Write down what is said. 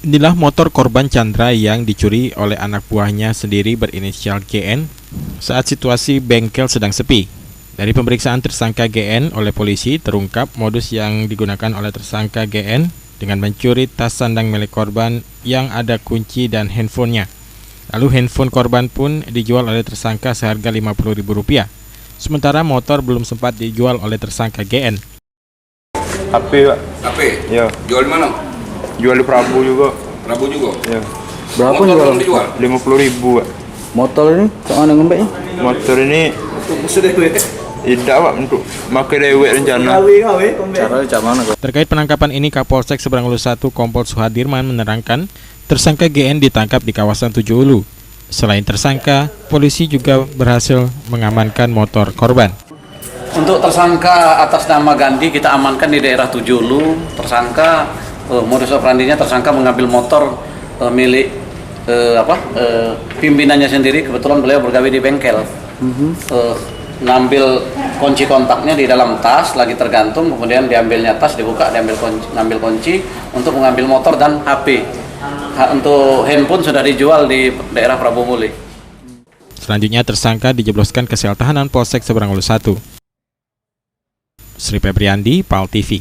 Inilah motor korban Chandra yang dicuri oleh anak buahnya sendiri berinisial GN saat situasi bengkel sedang sepi. Dari pemeriksaan tersangka GN oleh polisi, terungkap modus yang digunakan oleh tersangka GN dengan mencuri tas sandang milik korban yang ada kunci dan handphonenya. Lalu handphone korban pun dijual oleh tersangka seharga Rp50.000. Sementara motor belum sempat dijual oleh tersangka GN. HP, Pak. HP? Ya. Jual di mana? Jual di Prabu juga. Prabu juga? Ya. Berapa Motor jual? belum dijual? Rp50.000, Pak. Motor ini kemana ngembeknya? Motor ini tidak, Pak, untuk pakai dewek rencana. Caranya cak mana kok? Terkait penangkapan ini, Kapolsek Seberang Ulu 1 Kompol Suhadirman menerangkan tersangka GN ditangkap di kawasan Tujuh Ulu. Selain tersangka, polisi juga berhasil mengamankan motor korban. Untuk tersangka atas nama Gandhi kita amankan di daerah Tujuh Ulu. Tersangka modus operandinya tersangka mengambil motor milik pimpinannya sendiri. Kebetulan beliau bergawe di bengkel. Ngambil kunci kontaknya di dalam tas lagi tergantung, kemudian diambilnya tas, dibuka, ngambil kunci untuk mengambil motor dan HP. Untuk handphone sudah dijual di daerah Prabu Muli. Selanjutnya tersangka dijebloskan ke sel tahanan Polsek Seberang Ulu 1. Sri Febriandi, PAL TV.